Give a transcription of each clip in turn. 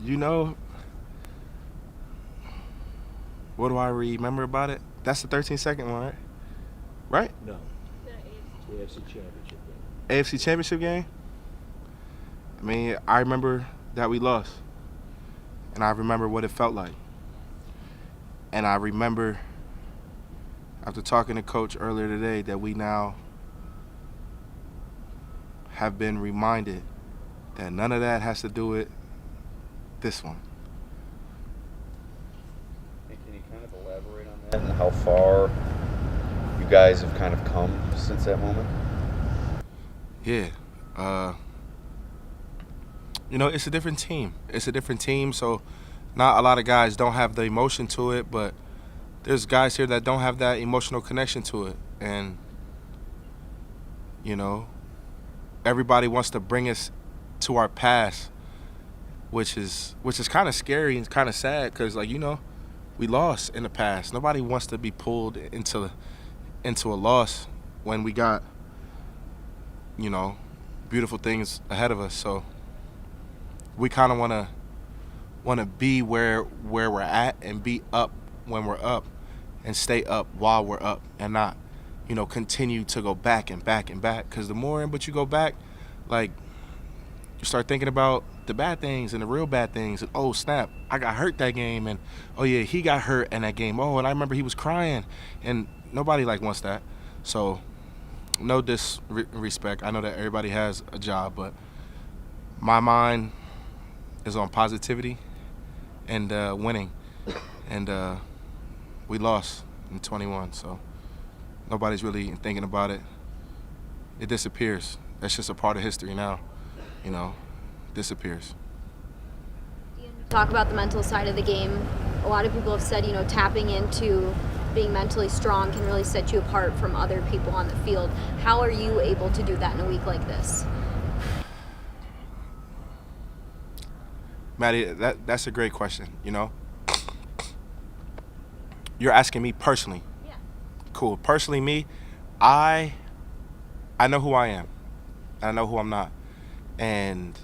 You know, what do I remember about it? That's the 13-second one, right? Right? No, the AFC Championship game. AFC Championship game. I mean, I remember that we lost, and I remember what it felt like, and I remember after talking to Coach earlier today that we now have been reminded that none of that has to do with this one. And can you kind of elaborate on that and how far you guys have kind of come since that moment? Yeah. It's a different team. It's a different team, so not a lot of guys don't have the emotion to it, but there's guys here that don't have that emotional connection to it. And, you know, everybody wants to bring us to our past, which is kind of scary and kind of sad because, we lost in the past. Nobody wants to be pulled into a loss when we got, beautiful things ahead of us. So we kind of want to be where we're at and be up when we're up and stay up while we're up and not, continue to go back and back and back. Because the more in but you go back, like, you start thinking about the bad things and the real bad things. And, oh, snap, I got hurt that game. And, oh, yeah, he got hurt in that game. Oh, and I remember he was crying. And nobody, wants that. So no disrespect. I know that everybody has a job, but my mind is on positivity and winning. And we lost in 21, so nobody's really thinking about it. It disappears. That's just a part of history now, disappears. Talk about the mental side of the game. A lot of people have said, tapping into being mentally strong can really set you apart from other people on the field. How are you able to do that in a week like this? Maddie, that's a great question, You're asking me personally. Yeah. Cool. Personally, me, I know who I am. I know who I'm not. And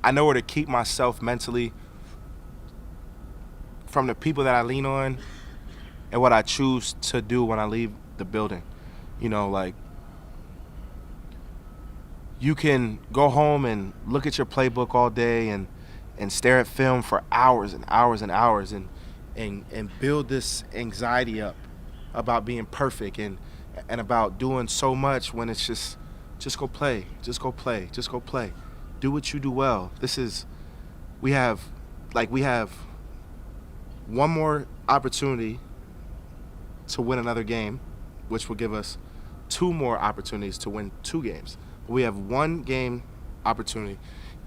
I know where to keep myself mentally from the people that I lean on and what I choose to do when I leave the building. You can go home and look at your playbook all day and stare at film for hours and hours and hours and build this anxiety up about being perfect and about doing so much when it's just go play, just go play, just go play. Do what you do well. We have one more opportunity to win another game, which will give us two more opportunities to win two games. We have one game opportunity,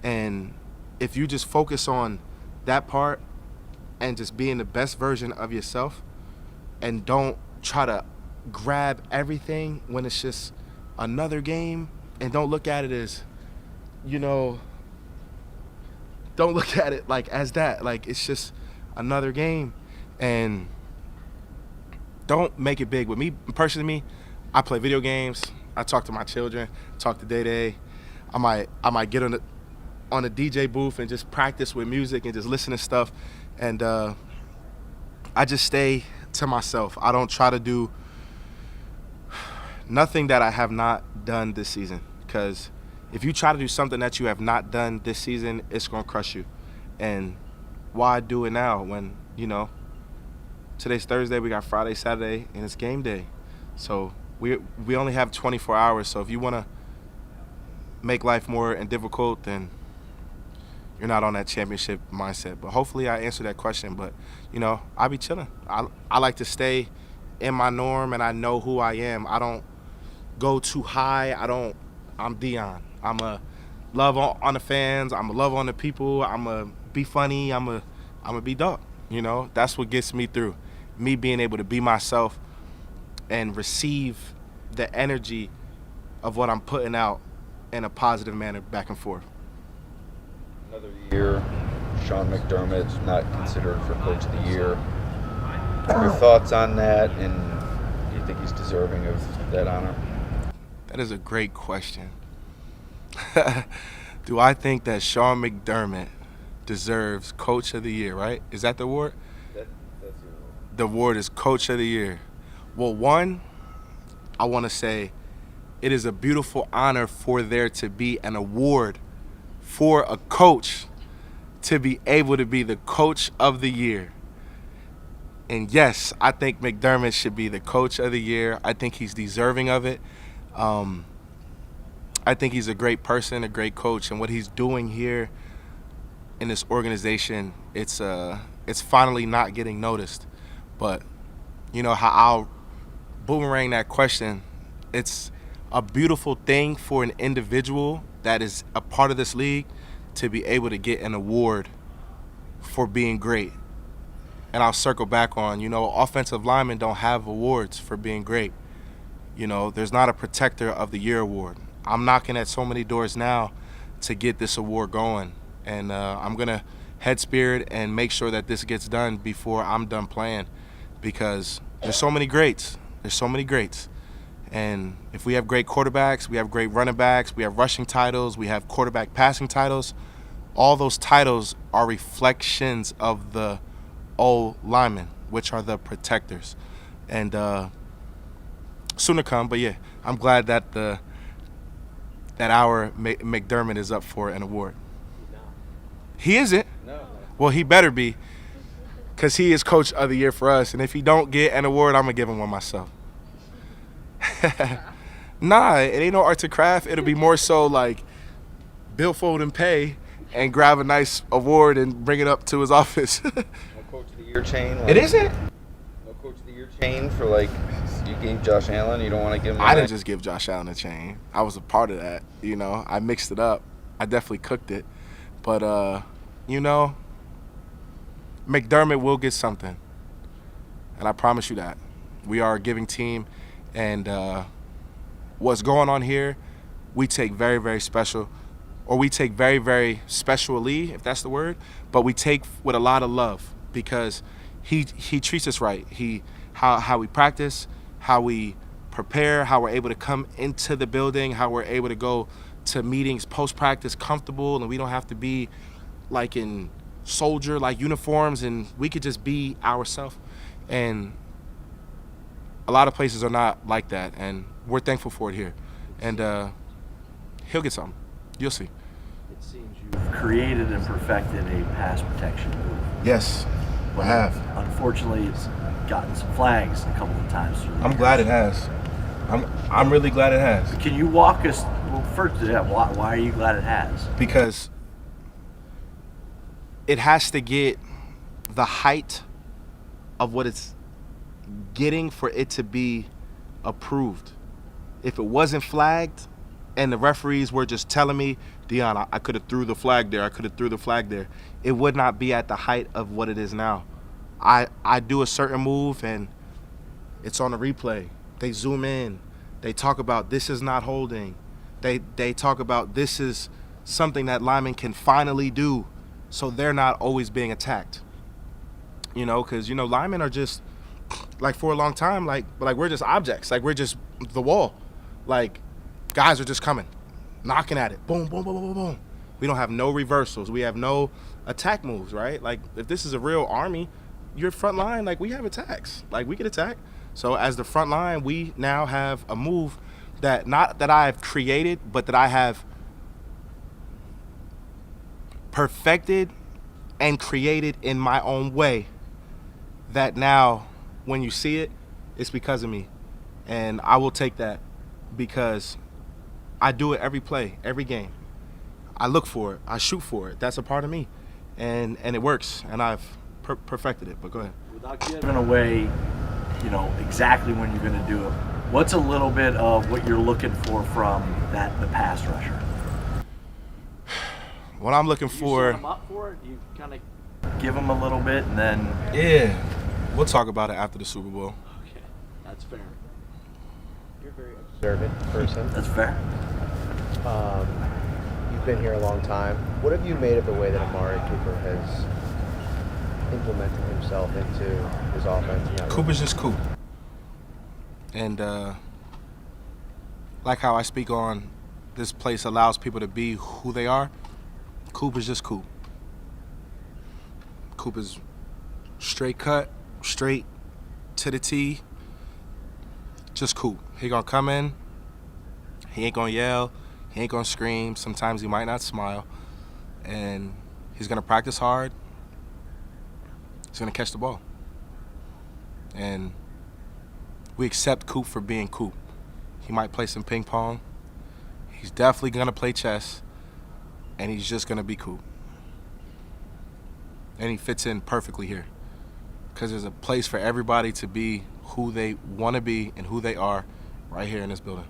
and if you just focus on that part and just being the best version of yourself and don't try to grab everything when it's just another game, and don't look at it as, don't look at it as that. It's just another game, and don't make it big. With me, personally, I play video games. I talk to my children, talk to Day. I might get on a DJ booth and just practice with music and just listen to stuff. And I just stay to myself. I don't try to do nothing that I have not done this season. Because if you try to do something that you have not done this season, it's going to crush you. And why do it now when, today's Thursday, we got Friday, Saturday, and it's game day. So we only have 24 hours, so if you want to make life more and difficult, then you're not on that championship mindset. But hopefully I answered that question. But, I'll be chilling. I like to stay in my norm, and I know who I am. I don't go too high. I'm Dion. I'm a love on the fans. I'm a love on the people. I'm a be funny. I'm a be dark. That's what gets me through. Me being able to be myself and receive the energy of what I'm putting out in a positive manner back and forth. Another year, Sean McDermott's not considered for Coach of the Year. Your thoughts on that, and do you think he's deserving of that honor? That is a great question. Do I think that Sean McDermott deserves Coach of the Year, right? Is that the award? That's The award is Coach of the Year. Well, one, I want to say it is a beautiful honor for there to be an award for a coach to be able to be the Coach of the Year. And yes, I think McDermott should be the Coach of the Year. I think he's deserving of it. I think he's a great person, a great coach, and what he's doing here in this organization, it's finally not getting noticed. But you know how I'll boomerang that question. It's a beautiful thing for an individual that is a part of this league to be able to get an award for being great. And I'll circle back on, offensive linemen don't have awards for being great. There's not a Protector of the Year award. I'm knocking at so many doors now to get this award going. And I'm going to head spirit and make sure that this gets done before I'm done playing, because there's so many greats. There's so many greats. And if we have great quarterbacks, we have great running backs, we have rushing titles, we have quarterback passing titles, all those titles are reflections of the O linemen, which are the protectors. And soon to come, but yeah, I'm glad that our McDermott is up for an award. He isn't. No. Well, he better be, because he is Coach of the Year for us. And if he don't get an award, I'm going to give him one myself. Nah, it ain't no art to craft. It'll be more so like billfold and pay and grab a nice award and bring it up to his office. No Coach of the Year chain. It isn't. No Coach of the Year chain for you gave Josh Allen. You don't want to give him. I didn't just give Josh Allen a chain. I was a part of that. I mixed it up. I definitely cooked it. But McDermott will get something, and I promise you that. We are a giving team, and what's going on here, we take very, very special, or we take very, very specially, if that's the word, but we take with a lot of love, because he treats us right. How we practice, how we prepare, how we're able to come into the building, how we're able to go to meetings post-practice comfortable, and we don't have to be like in soldier uniforms, and we could just be ourselves. And a lot of places are not like that, and we're thankful for it here. And he'll get something. You'll see. It seems you've created and perfected a pass protection move. Yes, I have. Unfortunately, it's gotten some flags a couple of times. I'm glad it has. I'm really glad it has. Can you walk us? Well, first, why are you glad it has? Because it has to get the height of what it's getting for it to be approved. If it wasn't flagged and the referees were just telling me, Dion, I could have threw the flag there, I could have threw the flag there, it would not be at the height of what it is now. I do a certain move and it's on the replay. They zoom in. They talk about this is not holding. They talk about this is something that linemen can finally do, so they're not always being attacked. Because linemen are just for a long time we're just objects. We're just the wall. Guys are just coming, knocking at it. Boom, boom, boom, boom, boom, boom. We don't have no reversals. We have no attack moves, right? If this is a real army, your front line, we have attacks. We can attack. So as the front line, we now have a move that not that I've created, but that I have perfected and created in my own way, that now when you see it, it's because of me. And I will take that, because I do it every play, every game. I look for it. I shoot for it. That's a part of me. And it works. And I've perfected it. But go ahead. Without giving away, exactly when you're going to do it, what's a little bit of what you're looking for from the pass rusher? What I'm looking Do you for. set them up for it? You kind of give them a little bit, and then. Yeah. We'll talk about it after the Super Bowl. Okay, that's fair. You're a very observant person. That's fair. You've been here a long time. What have you made of the way that Amari Cooper has implemented himself into his offense? Cooper's just Coop. And how I speak on this place allows people to be who they are, Coop is just Coop. Coop is straight cut, straight to the T. Just Coop. He gonna come in. He ain't gonna yell. He ain't gonna scream. Sometimes he might not smile. And he's gonna practice hard. He's gonna catch the ball. And we accept Coop for being Coop. He might play some ping pong. He's definitely gonna play chess. And he's just gonna be Coop. And he fits in perfectly here. Because there's a place for everybody to be who they want to be and who they are right here in this building.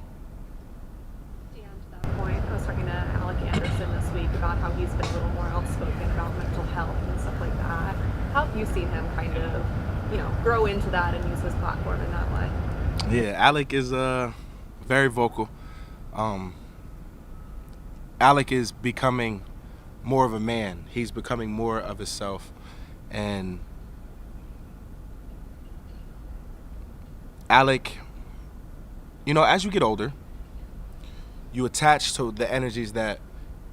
Dion, to that point, I was talking to Alec Anderson this week about how he's been a little more outspoken about mental health and stuff like that. How have you seen him kind of, grow into that and use his platform in that way? Yeah, Alec is very vocal. Alec is becoming more of a man. He's becoming more of himself. And Alec, as you get older, you attach to the energies that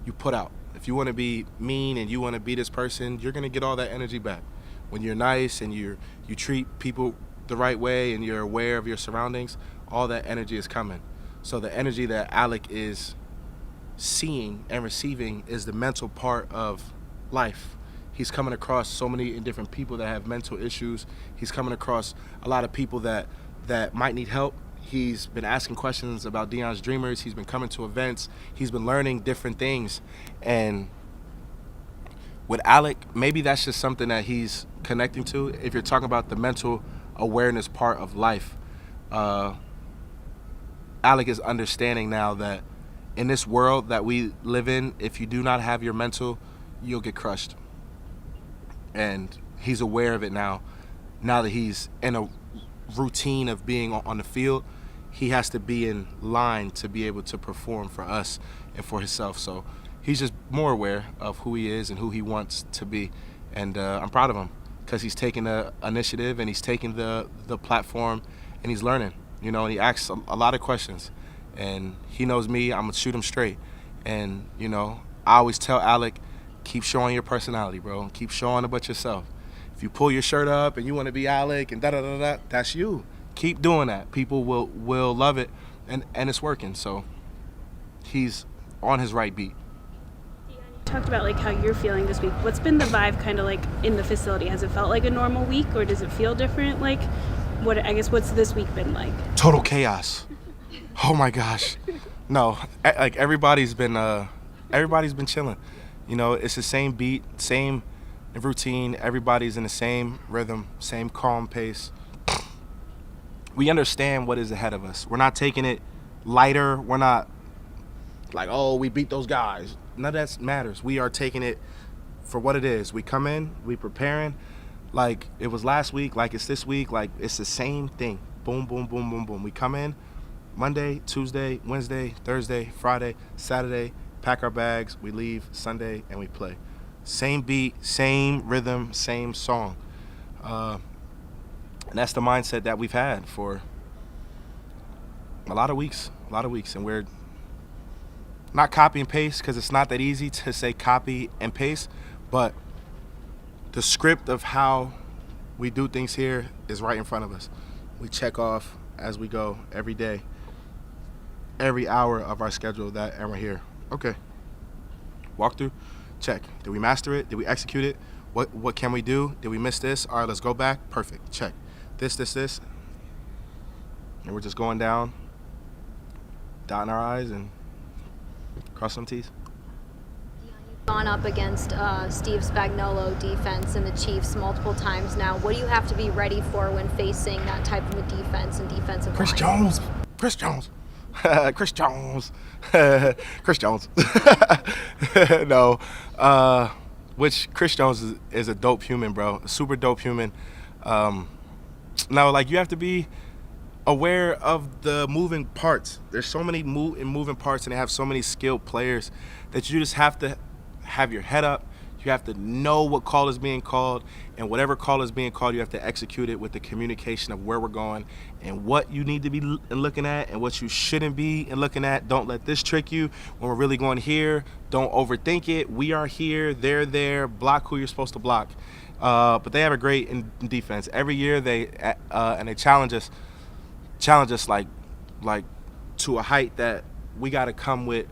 you put out. If you want to be mean and you want to be this person, you're going to get all that energy back. When you're nice and you treat people the right way and you're aware of your surroundings, all that energy is coming. So the energy that Alec is seeing and receiving is the mental part of life. He's coming across so many different people that have mental issues. He's coming across a lot of people that might need help. He's been asking questions about Dion's Dreamers. He's been coming to events. He's been learning different things. And with Alec, maybe that's just something that he's connecting to. If you're talking about the mental awareness part of life, Alec is understanding now that in this world that we live in, if you do not have your mental, you'll get crushed. And he's aware of it now that he's in a routine of being on the field. He has to be in line to be able to perform for us and for himself. So he's just more aware of who he is and who he wants to be. And I'm proud of him because he's taking the initiative and he's taking the platform and he's learning, and he asks a lot of questions. And he knows me, I'm going to shoot him straight. And, I always tell Alec, keep showing your personality, bro. Keep showing about yourself. If you pull your shirt up and you want to be Alec and da-da-da-da, that's you. Keep doing that. People will love it, and it's working. So he's on his right beat. You talked about how you're feeling this week. What's been the vibe kind of in the facility? Has it felt like a normal week, or does it feel different? What's this week been like? Total chaos. Oh my gosh. No, everybody's been chilling. It's the same beat, same routine. Everybody's in the same rhythm, same calm pace. We understand what is ahead of us. We're not taking it lighter. We're not we beat those guys. None of that matters. We are taking it for what it is. We come in, we preparing like it was last week, like it's this week, like it's the same thing. Boom, boom, boom, boom, boom. We come in Monday, Tuesday, Wednesday, Thursday, Friday, Saturday, pack our bags, we leave Sunday, and we play. Same beat, same rhythm, same song. And that's the mindset that we've had for a lot of weeks. And we're not copy and paste because it's not that easy to say copy and paste, but the script of how we do things here is right in front of us. We check off as we go every day, every hour of our schedule and we're here. Okay. Walk through, check. Did we master it? Did we execute it? What can we do? Did we miss this? All right, let's go back. Perfect. Check. This. And we're just going down, dotting our I's and crossing some T's. You've gone up against Steve Spagnuolo defense and the Chiefs multiple times now. What do you have to be ready for when facing that type of a defense and defensive line? Chris Jones. Chris Jones. No. Which Chris Jones is a dope human, bro. A super dope human. Now, you have to be aware of the moving parts. There's so many moving parts, and they have so many skilled players that you just have to have your head up. You You have to know what call is being called, and whatever call is being called, you have to execute it with the communication of where we're going and what you need to be looking at and what you shouldn't be looking at. Don't let this trick you when we're really going here. Don't overthink it. We are here, they're there. Block who you're supposed to block. But they have a great in defense. Every year they challenge us like to a height that we got to come with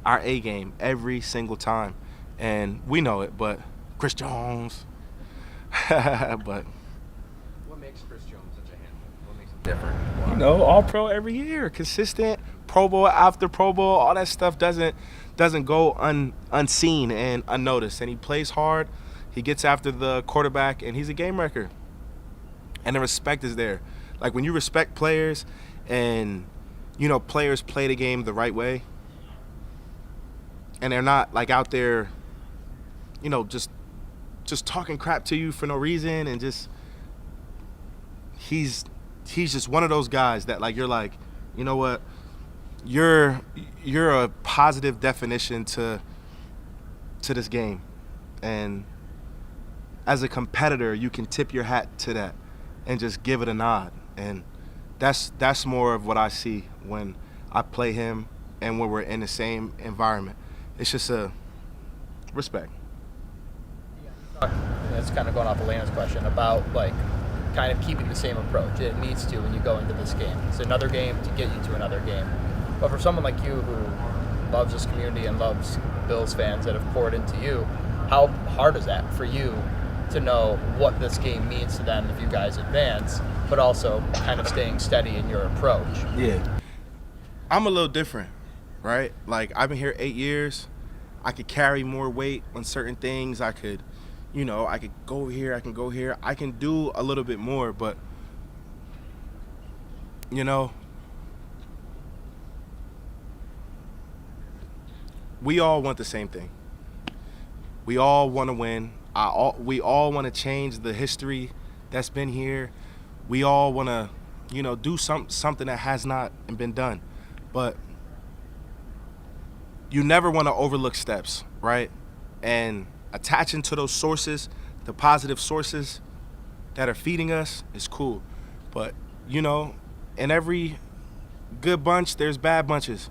our A game every single time. And we know it, but Chris Jones. But What makes Chris Jones such a handful? What makes him different? you know, all pro every year, consistent, Pro Bowl after Pro Bowl, all that stuff doesn't go unseen and unnoticed. And he plays hard. He gets after the quarterback, and he's a game wrecker. And the respect is there. Like when you respect players, and you know players play the game the right way, and they're not like out there, you know, just talking crap to you for no reason, and just he's just one of those guys that like you're like, you know what, you're a positive definition to this game, and as a competitor you can tip your hat to that and just give it a nod, and that's more of what I see when I play him and when we're in the same environment. It's just a respect. It's kind of going off Elena's question about like kind of keeping the same approach. It needs to when you go into this game. It's another game to get you to another game. But for someone like you who loves this community and loves Bills fans that have poured into you, how hard is that for you to know what this game means to them if you guys advance, but also kind of staying steady in your approach? Yeah. I'm a little different, right? Like I've been here 8 years. I could carry more weight on certain things. I could go here, I can go here. I can do a little bit more, but you know, we all want the same thing. We all want to win. We all want to change the history that's been here. We all want to, you know, do something that has not been done. But you never want to overlook steps, right? And attaching to those sources, the positive sources that are feeding us, is cool. But, you know, in every good bunch, there's bad bunches,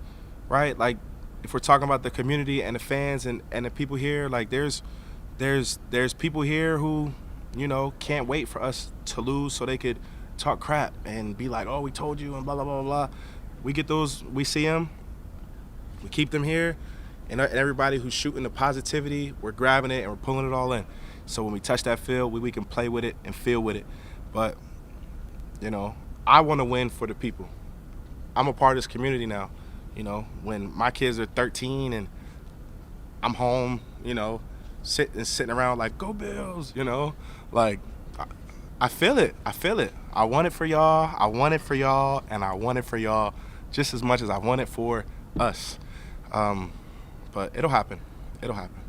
right? Like, if we're talking about the community and the fans and the people here, like there's people here who, you know, can't wait for us to lose so they could talk crap and be like, oh, we told you and blah, blah, blah, blah. We get those, we see them, we keep them here, and everybody who's shooting the positivity, we're grabbing it and we're pulling it all in. So when we touch that field, we can play with it and feel with it. But, you know, I want to win for the people. I'm a part of this community now. You know, when my kids are 13 and I'm home, you know, sitting around like, go Bills, you know, like I feel it. I want it for y'all. I want it for y'all, and I want it for y'all just as much as I want it for us. But it'll happen. It'll happen.